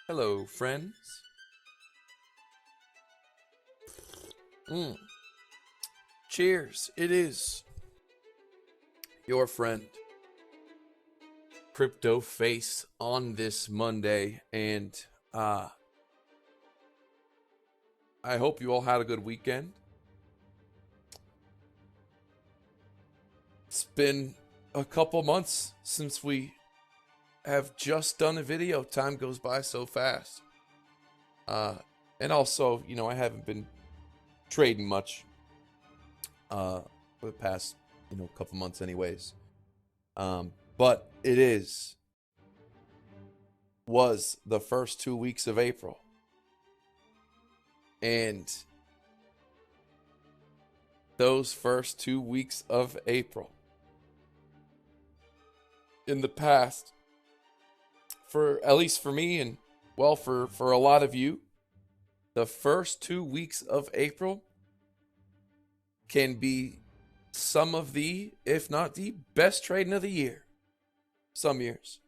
Hello, friends. Cheers. It is your friend, CryptoFace, on this Monday, and I hope you all had a good weekend. It's been a couple months since we have just done a video. Time goes by so fast. And also, I haven't been trading much for the past, couple months anyways. But it was the first 2 weeks of April. And those first 2 weeks of April in the past, for at least for me and for a lot of you, the first 2 weeks of April can be some of the, if not the best trading of the year. Some years.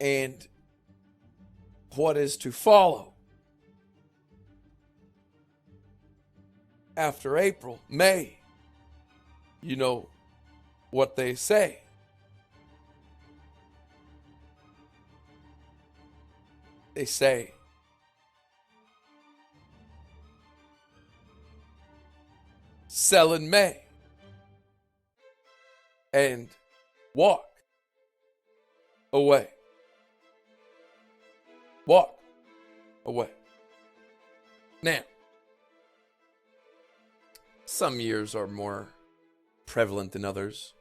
And what is to follow after April, May? You know what they say. They say sell in May and walk away. Walk away. Now, some years are more prevalent than others.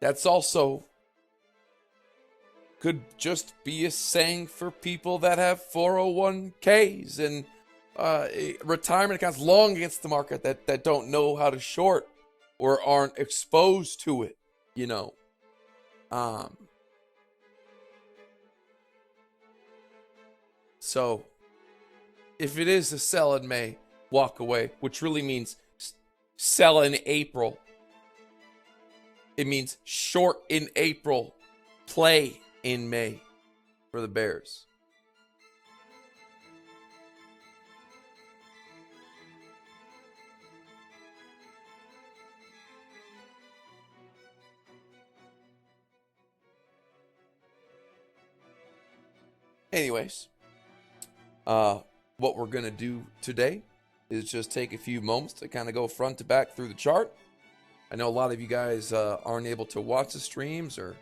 That's also could just be a saying for people that have 401ks and retirement accounts long against the market that don't know how to short or aren't exposed to it, So if it is a sell in May, walk away, which really means sell in April. It means short in April, play in May for the Bears. Anyways, what we're going to do today is just take a few moments to kind of go front to back through the chart. I know a lot of you guys aren't able to watch the streams, or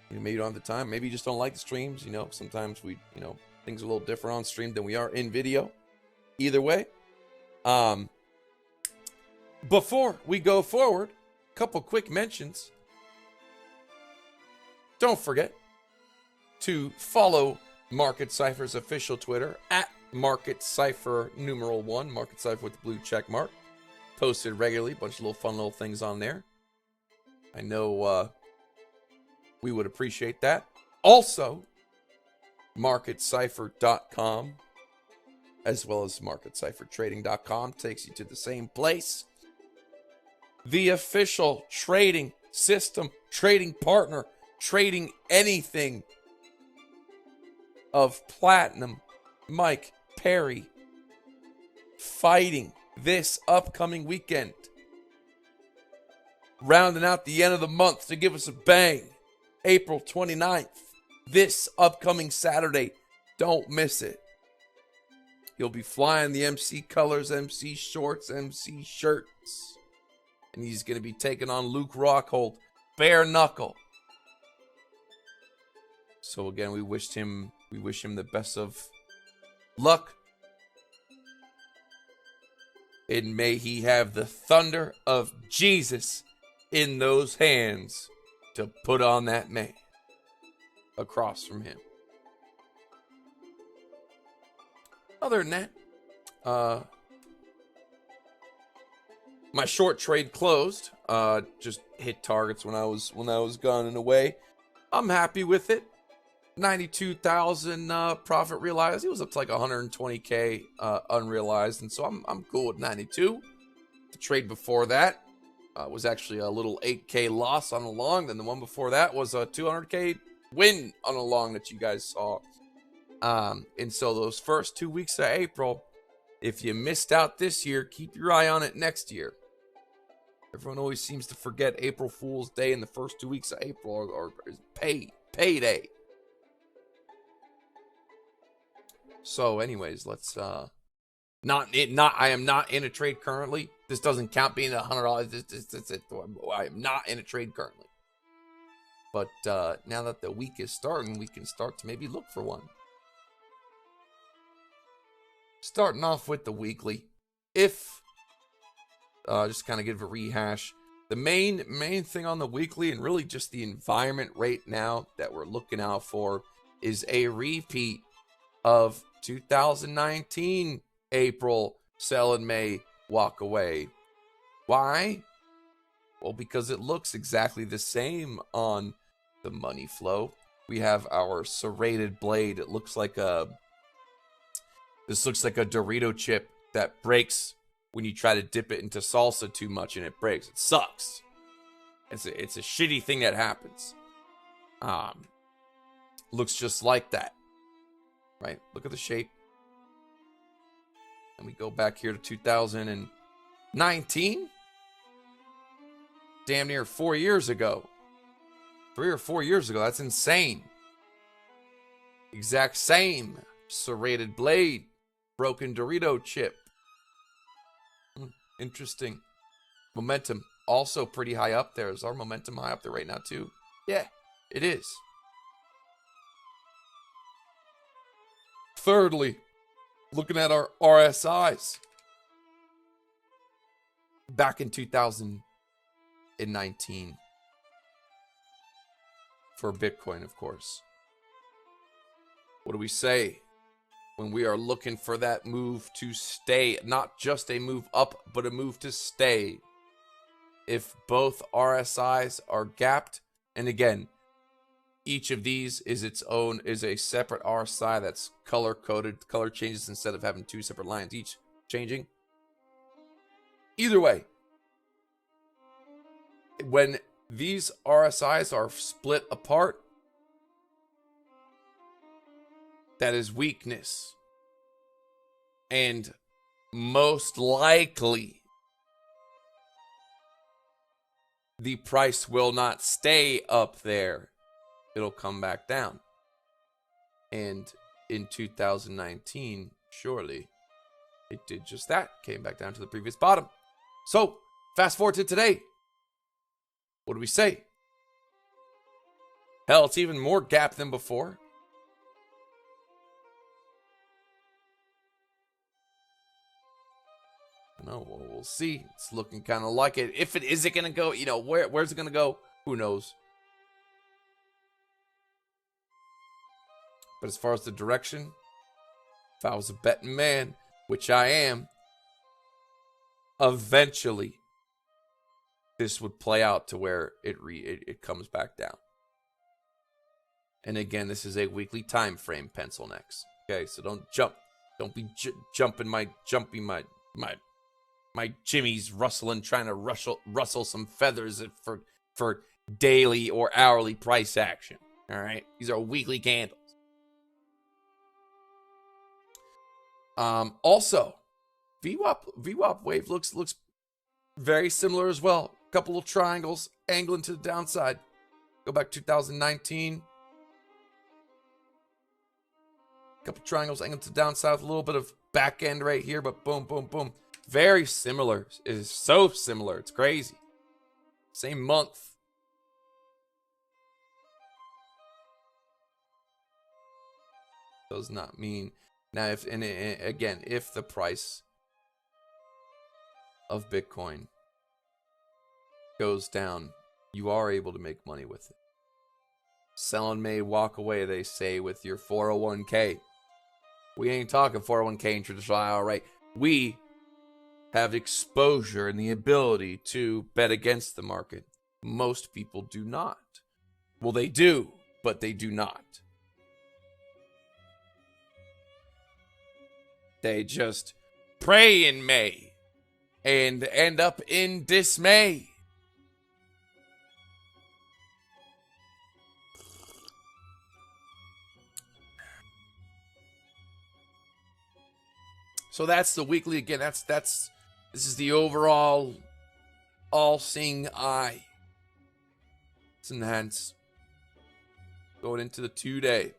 maybe you don't have the time. Maybe you just don't like the streams. Sometimes things are a little different on stream than we are in video. Either way, before we go forward, a couple quick mentions. Don't forget to follow Market Cipher's official Twitter at Market Cipher #1, Market Cipher with the blue check mark. Posted regularly, bunch of little fun little things on there. I know we would appreciate that. Also, MarketCipher.com as well as MarketCipherTrading.com takes you to the same place. The official trading system, trading partner, trading anything of Platinum Mike Perry fighting this upcoming weekend, rounding out the end of the month to give us a bang. April 29th, this upcoming Saturday. Don't miss it. He'll be flying the MC colors, MC shorts, MC shirts, and he's going to be taking on Luke Rockhold, bare knuckle. So again, we wish him the best of luck. And may he have the thunder of Jesus in those hands to put on that man across from him. Other than that, my short trade closed. Just hit targets when I was gunning away. I'm happy with it. 92,000 profit realized. It was up to like 120K unrealized, and so I'm cool with 92. The trade before that was actually a little 8K loss on a long. Then the one before that was a 200K win on a long that you guys saw. And so those first 2 weeks of April, if you missed out this year, keep your eye on it next year. Everyone always seems to forget April Fool's Day in the first 2 weeks of April, or payday. So, anyways, let's I am not in a trade currently. This doesn't count being $100. I am not in a trade currently. But now that the week is starting, we can start to maybe look for one. Starting off with the weekly, if just kind of give a rehash. The main thing on the weekly, and really just the environment right now that we're looking out for, is a repeat of 2019 April sell in May, walk away. Why? Well, because it looks exactly the same on the money flow. We have our serrated blade. It looks like this looks like a Dorito chip that breaks when you try to dip it into salsa too much and it breaks. It sucks. It's a shitty thing that happens. Looks just like that. Right? Look at the shape. And we go back here to 2019. Damn near 4 years ago. 3 or 4 years ago. That's insane. Exact same serrated blade. Broken Dorito chip. Interesting. Momentum also pretty high up there. Is our momentum high up there right now too? Yeah, it is. Thirdly, looking at our RSIs. Back in 2019. For Bitcoin, of course. What do we say when we are looking for that move to stay? Not just a move up, but a move to stay. If both RSIs are gapped, and again, each of these is a separate RSI that's color coded, color changes instead of having two separate lines each changing. Either way, when these RSIs are split apart, that is weakness. And most likely, the price will not stay up there. It'll come back down. And in 2019, surely, it did just that. Came back down to the previous bottom. So, fast forward to today. What do we say? Hell, it's even more gap than before. No, we'll see. It's looking kind of like it. If it is it gonna go, where's it gonna go? Who knows? But as far as the direction, if I was a betting man, which I am, eventually this would play out to where it comes back down. And again, this is a weekly time frame, pencil next. Okay, so don't jump. Don't be jumping my jimmies rustling, trying to rustle some feathers for daily or hourly price action. All right, these are weekly candles. Also, VWAP wave looks very similar as well. Couple of triangles angling to the downside. Go back 2019. Couple triangles angling to the downside with a little bit of back end right here, but boom, boom, boom. Very similar. It is so similar. It's crazy. Same month. Does not mean now if the price of Bitcoin goes down, you are able to make money with it. Sell in May, walk away, they say, with your 401k. We ain't talking 401k and traditional IRA. We have exposure and the ability to bet against the market. Most people do not. Well, they do, but they do not. They just pray in May and end up in dismay. So that's the weekly again. This is the overall all-seeing eye. It's enhanced. Going into the 2-day.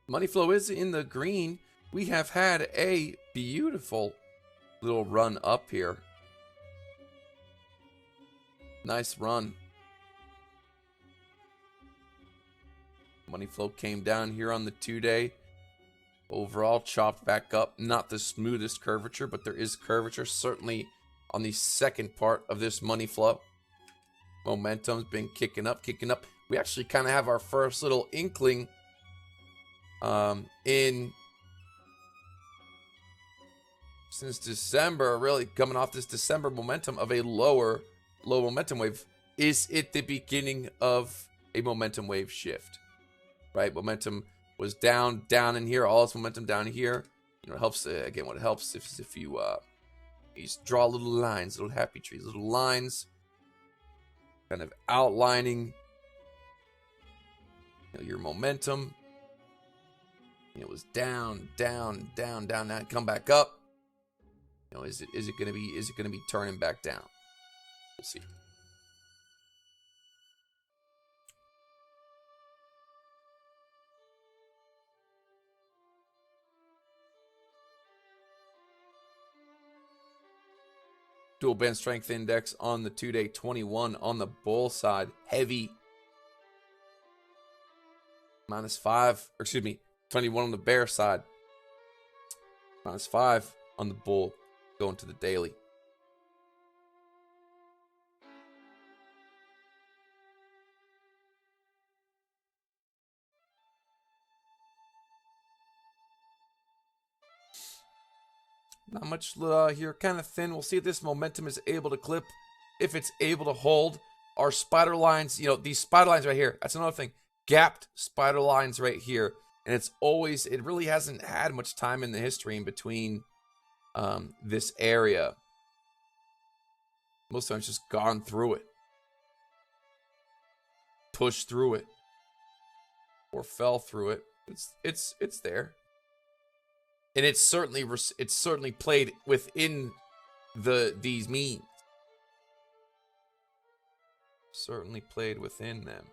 Money flow is in the green. We have had a beautiful little run up here. Nice run. Money flow came down here on the 2-day. Overall, chopped back up. Not the smoothest curvature, but there is curvature, certainly on the second part of this money flow. Momentum's been kicking up, kicking up. We actually kind of have our first little inkling since December, really coming off this December momentum of a low momentum wave. Is it the beginning of a momentum wave shift? Right? Momentum was down in here, all its momentum down here. You know, it helps, again, what it helps is if you just draw little lines, little happy trees, little lines, kind of outlining, you know, your momentum. It was down, now come back up. You know, is it gonna be turning back down? We'll see. Dual band strength index on the 2-day, 21 on the bull side, heavy. -5, or excuse me, 21 on the bear side. -5 on the bull, going to the daily. Not much here, kind of thin. We'll see if this momentum is able to clip, if it's able to hold. Our spider lines, you know, these spider lines right here, that's another thing. Gapped spider lines right here. And it really hasn't had much time in the history in between this area. Most times just gone through it. Pushed through it. Or fell through it. It's there. And it's certainly played within these means. Certainly played within them.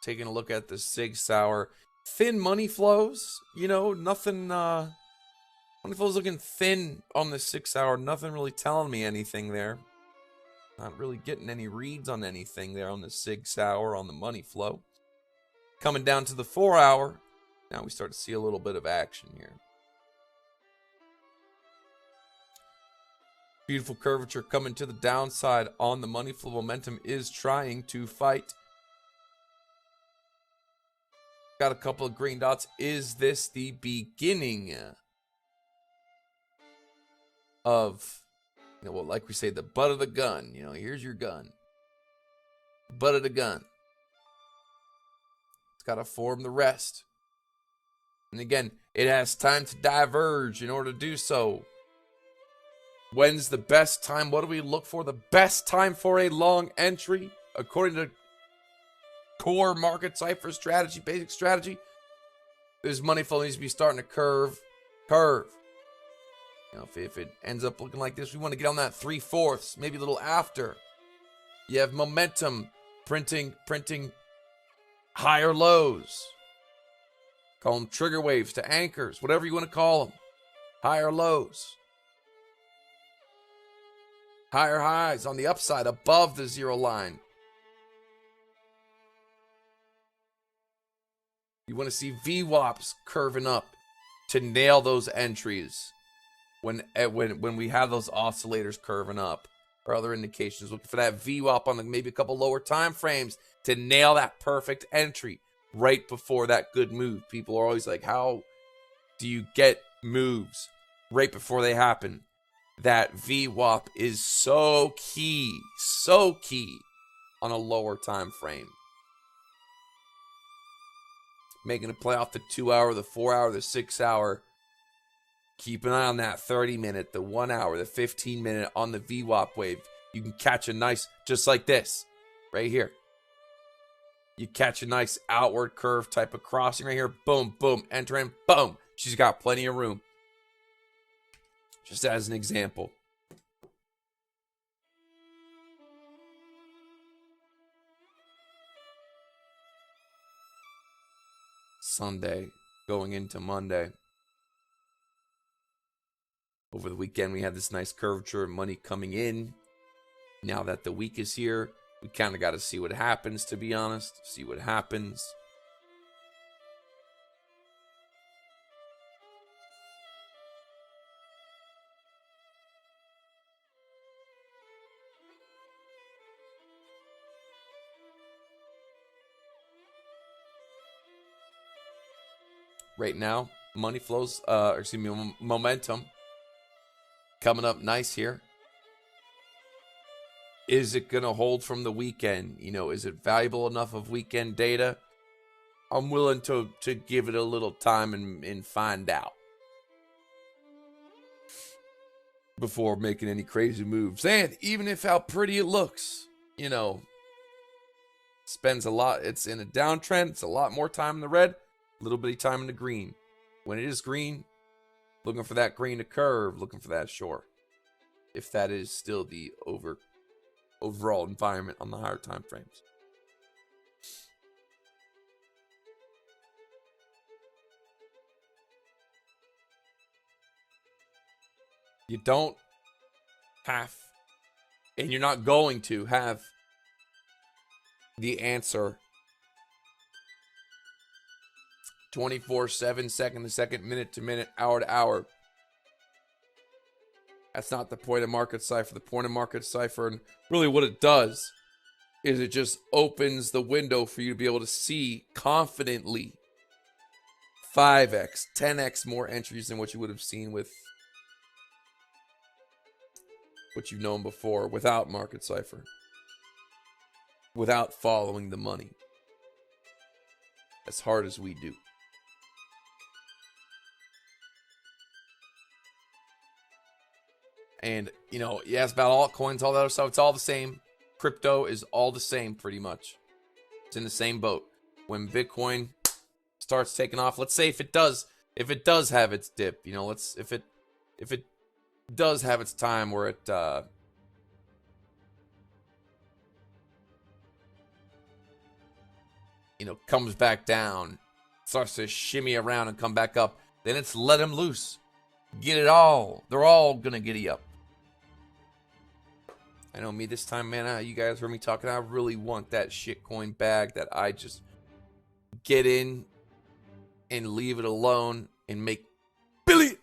Taking a look at the Sig Sauer. Thin money flows. You know, nothing money flows looking thin on the 6 hour. Nothing really telling me anything there. Not really getting any reads on anything there on the Sig Sauer, on the money flow. Coming down to the 4 hour. Now we start to see a little bit of action here. Beautiful curvature coming to the downside on the money flow. Momentum is trying to fight. Got a couple of green dots. Is this the beginning of, you know, well, like we say, the butt of the gun? You know, here's your gun. Butt of the gun. It's got to form the rest. And again, it has time to diverge in order to do so. When's the best time? What do we look for? The best time for a long entry, according to core market cipher strategy, basic strategy, this money flow needs to be starting to curve. You know, if it ends up looking like this, we want to get on that 3/4, maybe a little after. You have momentum printing higher lows. Call them trigger waves to anchors, whatever you want to call them. Higher lows. Higher highs on the upside above the zero line. You want to see VWAPs curving up to nail those entries when we have those oscillators curving up, or other indications. Looking for that VWAP on maybe a couple lower time frames to nail that perfect entry right before that good move. People are always like, how do you get moves right before they happen? that VWAP is so key on a lower time frame. Making a play off the 2 hour, the 4 hour, the 6 hour. Keep an eye on that 30 minute, the 1 hour, the 15 minute on the VWAP wave. You can catch a nice, just like this, right here. You catch a nice outward curve type of crossing right here. Boom, boom, enter in, boom. She's got plenty of room. Just as an example. Sunday going into Monday. Over the weekend, we had this nice curvature of money coming in. Now that the week is here, we kind of got to see what happens, to be honest. See what happens. Right now, money flows, momentum coming up nice here. Is it going to hold from the weekend? You know, is it valuable enough of weekend data? I'm willing to give it a little time and find out before making any crazy moves. And even if how pretty it looks, you know, spends a lot. It's in a downtrend. It's a lot more time in the red, a little bitty time in the green. When it is green, looking for that green to curve, looking for that short. If that is still the overall environment on the higher time frames. You don't have, and you're not going to have the answer 24/7, second to second, minute to minute, hour to hour. That's not the point of Market Cipher. The point of Market Cipher, and really what it does, is it just opens the window for you to be able to see confidently 5x, 10x more entries than what you would have seen with what you've known before without Market Cipher, without following the money as hard as we do. And, you know, you ask about altcoins, all that other stuff, it's all the same. Crypto is all the same, pretty much. It's in the same boat. When Bitcoin starts taking off, let's say if it does have its dip, you know, if it does have its time where it you know, comes back down, starts to shimmy around and come back up, then it's let them loose. Get it all. They're all gonna giddy up. I know me this time, man. You guys heard me talking. I really want that shitcoin bag that I just get in and leave it alone and make billions.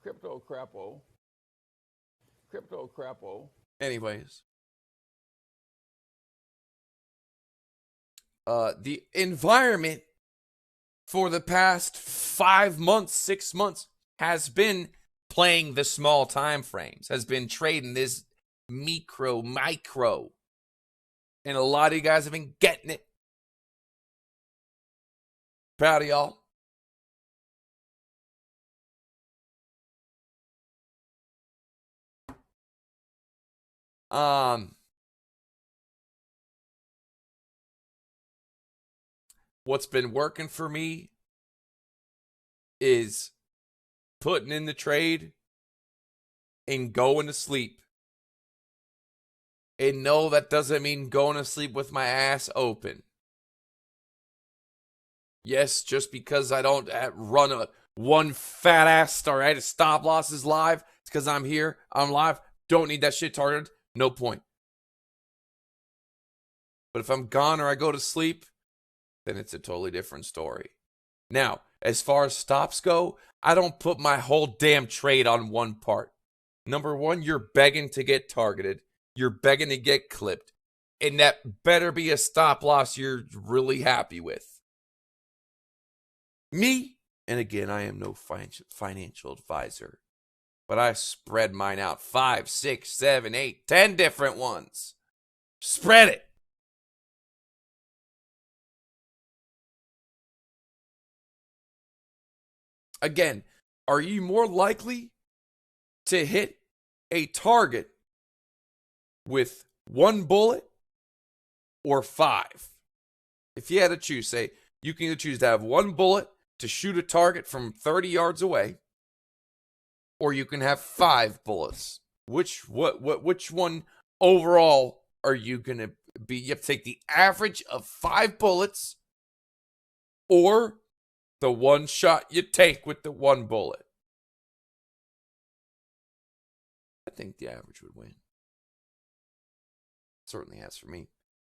Crypto crapo. Anyways. The environment for the past 5 months, 6 months has been playing the small time frames, has been trading this micro. And a lot of you guys have been getting it. Proud of y'all. What's been working for me is putting in the trade and going to sleep. And no, that doesn't mean going to sleep with my ass open. Yes, just because I don't run one fat ass star, I had stop losses live, it's because I'm here, I'm live, don't need that shit targeted, no point. But if I'm gone or I go to sleep, then it's a totally different story. Now, as far as stops go, I don't put my whole damn trade on one part. Number one, you're begging to get targeted. You're begging to get clipped. And that better be a stop loss you're really happy with. Me, and again, I am no financial advisor, but I spread mine out 5, 6, 7, 8, 10 different ones. Spread it. Again, are you more likely to hit a target with 1 bullet or 5? If you had to choose, say, you can either choose to have 1 bullet to shoot a target from 30 yards away, or you can have 5 bullets. Which one overall are you going to be? You have to take the average of 5 bullets or the one shot you take with the 1 bullet. I think the average would win. Certainly has for me.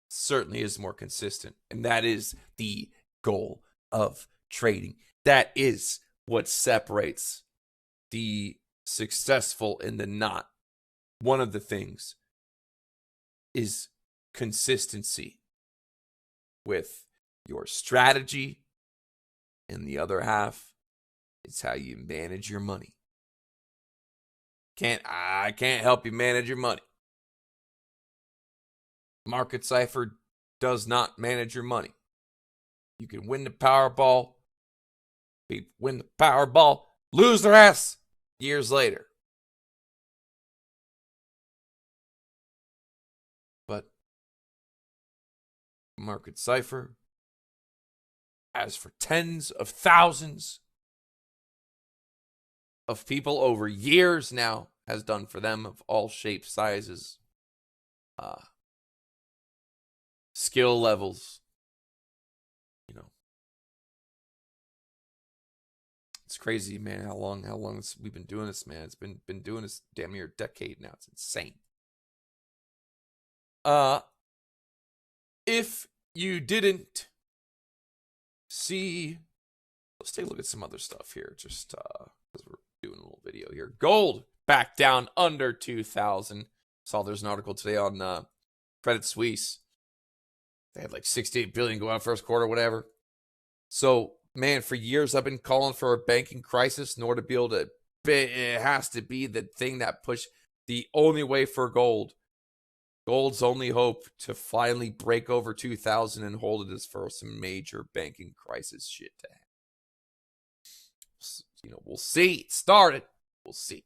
Certainly is more consistent. And that is the goal of trading. That is what separates the successful and the not. One of the things is consistency with your strategy, and the other half is how you manage your money. I can't help you manage your money. Market Cipher does not manage your money. You can win the Powerball. People win the Powerball, lose their ass years later. But Market Cipher, as for tens of thousands of people over years now, has done for them of all shapes, sizes, skill levels. You know, it's crazy, man. How long we've been doing this, man? It's been doing this damn near a decade now. It's insane. If you didn't see, let's take a look at some other stuff here, just because we're doing a little video here. Gold back down under 2,000. Saw there's an article today on Credit Suisse. They had like 68 billion go out first quarter, whatever. So, man, for years I've been calling for a banking crisis in order to be able to. It has to be the thing that push the only way for gold. Gold's only hope to finally break over 2,000 and hold it is for some major banking crisis shit to happen. You know, we'll see. It started. We'll see.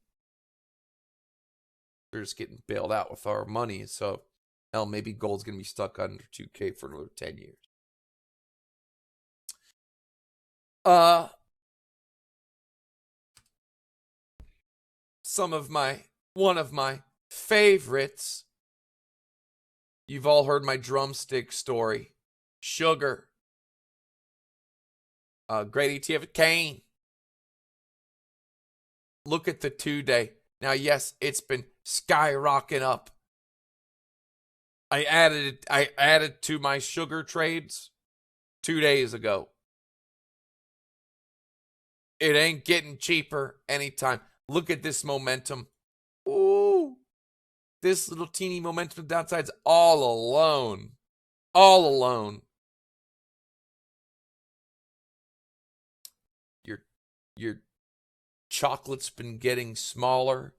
We're just getting bailed out with our money, so hell, maybe gold's gonna be stuck under 2K for another 10 years. One of my favorites. You've all heard my drumstick story. Sugar. Great ETF Kane. Look at the 2-day. Now, yes, it's been skyrocketing up. I added to my sugar trades 2 days ago. It ain't getting cheaper anytime. Look at this momentum. Ooh. This little teeny momentum downside's all alone. All alone. Your chocolate's been getting smaller.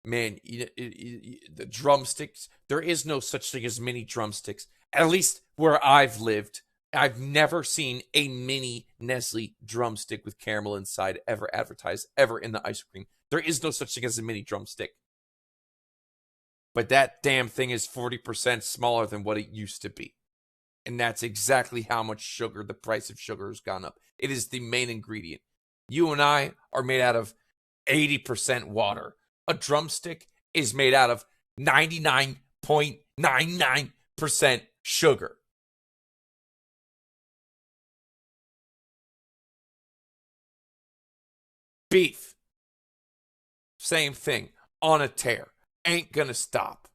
Man, the drumsticks, there is no such thing as mini drumsticks. At least where I've lived, I've never seen a mini Nestle drumstick with caramel inside ever advertised, ever in the ice cream. There is no such thing as a mini drumstick. But that damn thing is 40% smaller than what it used to be. And that's exactly how much sugar, the price of sugar has gone up. It is the main ingredient. You and I are made out of 80% water. A drumstick is made out of 99.99% sugar. Beef, same thing, on a tear. Ain't gonna stop.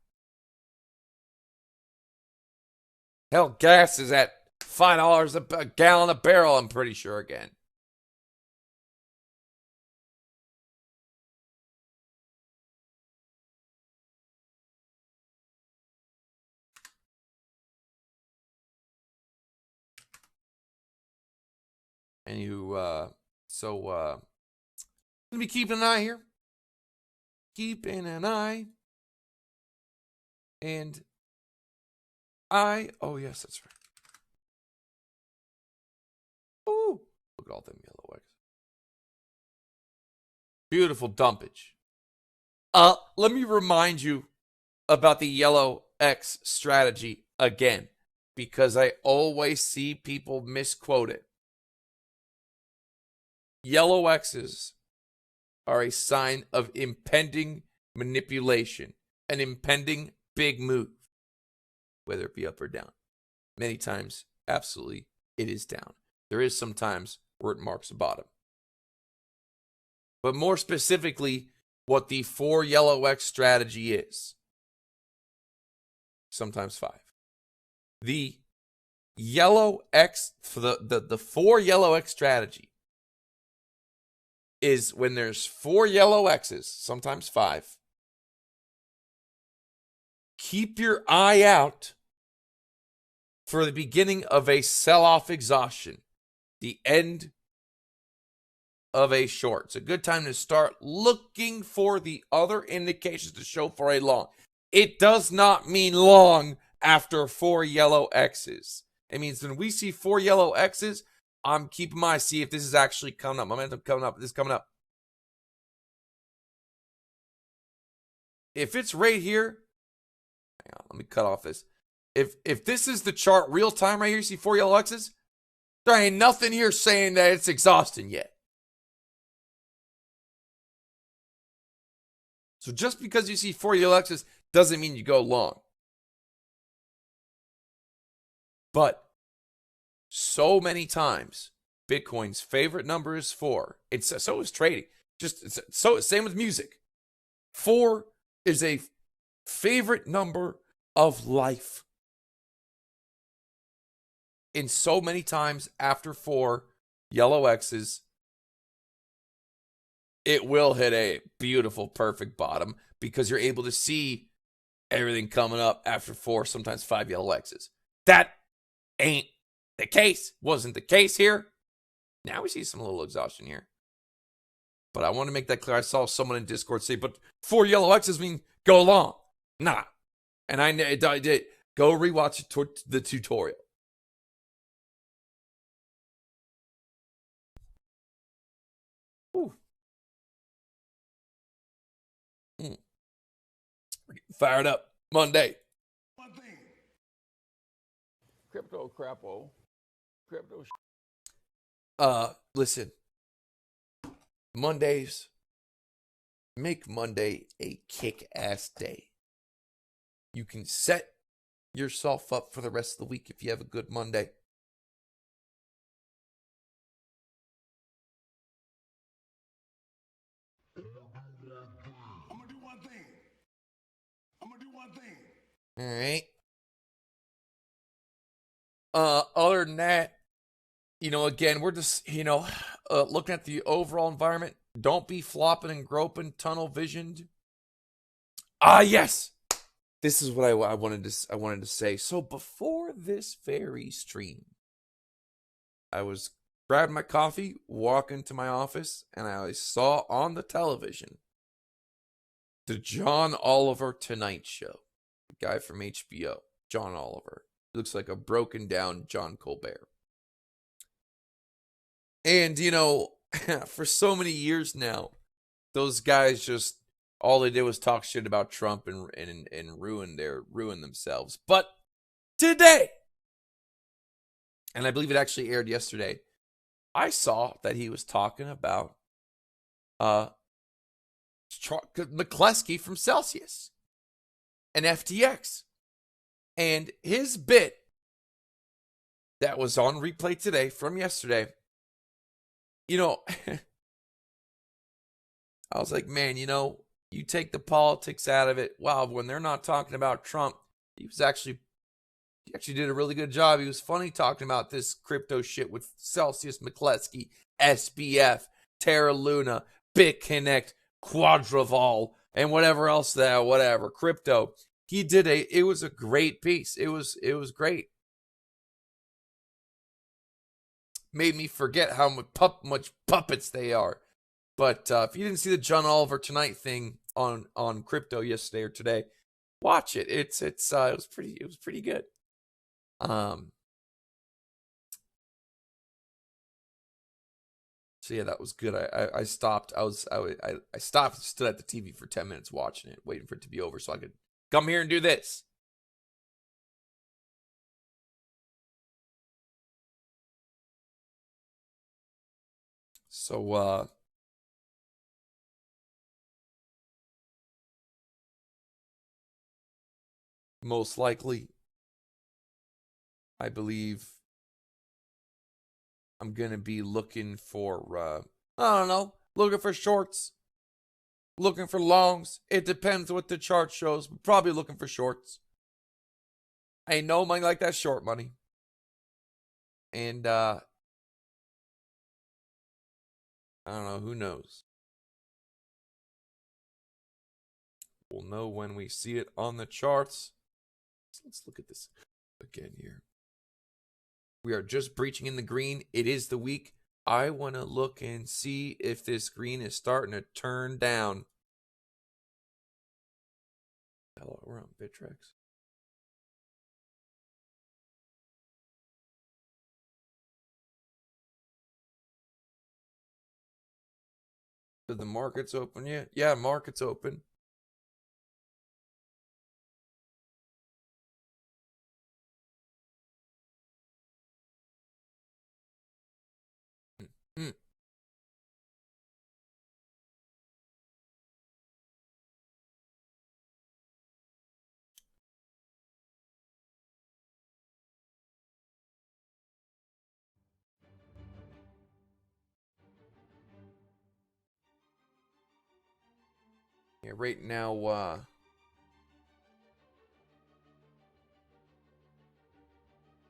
Hell, gas is at $5 a gallon a barrel, I'm pretty sure, again. And gonna be keeping an eye here. Keeping an eye. And oh yes, that's right. Ooh, look at all them yellow eggs. Beautiful dumpage. Let me remind you about the yellow X strategy again, because I always see people misquote it. Yellow X's are a sign of impending manipulation, an impending big move, whether it be up or down. Many times, absolutely, it is down. There is some times where it marks a bottom. But more specifically, what the 4 yellow X strategy is. Sometimes 5. The yellow X, for the 4 yellow X strategy is when there's 4 yellow X's, sometimes 5. Keep your eye out for the beginning of a sell-off exhaustion, the end of a short. It's a good time to start looking for the other indications to show for a long. It does not mean long after 4 yellow X's. It means when we see 4 yellow X's, I'm keeping my eye, see if this is actually coming up. Momentum coming up. This is coming up. If it's right here, hang on, let me cut off this. If this is the chart real time right here, you see 4 yellow X's, there ain't nothing here saying that it's exhausting yet. So just because you see 4 yellow X's doesn't mean you go long. But so many times, Bitcoin's favorite number is 4. So is trading. Same with music. 4 is a favorite number of life. And so many times after 4 yellow X's, it will hit a beautiful, perfect bottom because you're able to see everything coming up after 4, sometimes 5 yellow X's. That ain't the case. Wasn't the case here. Now we see some little exhaustion here. But I want to make that clear. I saw someone in Discord say, but 4 yellow X's mean go long. Nah. And I did. Go rewatch the tutorial. Ooh. We're getting fired up. Monday. One thing. Crypto crapo. Crypto. Listen. Mondays. Make Monday a kick-ass day. You can set yourself up for the rest of the week if you have a good Monday. I'm gonna do one thing. All right. Other than that, again, we're just, looking at the overall environment. Don't be flopping and groping, tunnel visioned. Yes. This is what I wanted to say. So before this very stream, I was grabbing my coffee, walking to my office, and I saw on the television the John Oliver Tonight Show. The guy from HBO, John Oliver. Looks like a broken down John Colbert. And, for so many years now, those guys just, all they did was talk shit about Trump and ruin themselves. But today, and I believe it actually aired yesterday, I saw that he was talking about McCleskey from Celsius and FTX. And his bit that was on replay today from yesterday, I was like, man, you take the politics out of it. Wow, when they're not talking about Trump, he actually did a really good job. He was funny talking about this crypto shit with Celsius, McCleskey, SBF, Terra Luna, BitConnect, Quadrival, and whatever else crypto. It was a great piece. It was great. made me forget how much puppets they are. But if you didn't see the John Oliver Tonight thing on crypto yesterday or today, watch it. It was pretty good. So yeah, that was good. I stopped. I stopped, stood at the TV for 10 minutes watching it, waiting for it to be over so I could come here and do this. So most likely, I believe I'm gonna be looking for I don't know, looking for shorts, looking for longs. It depends what the chart shows, but probably looking for shorts. I ain't no money like that short money. And I don't know, who knows? We'll know when we see it on the charts. So let's look at this again here. We are just breaching in the green. It is the week. I want to look and see if this green is starting to turn down. Hello, we're on BitUNix. Did the markets open yet? Yeah, market's open. Yeah, right now,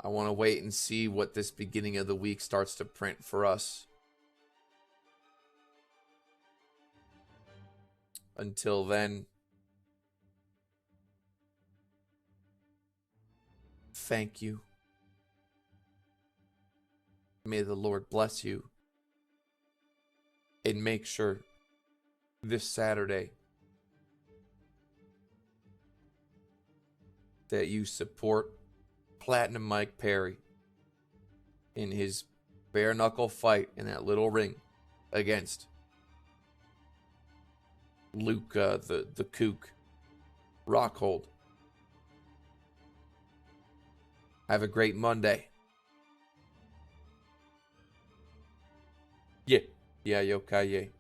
I want to wait and see what this beginning of the week starts to print for us. Until then, thank you. May the Lord bless you. And make sure this Saturday that you support Platinum Mike Perry in his bare knuckle fight in that little ring against Luke the Kook Rockhold. Have a great Monday. Yeah, yokai.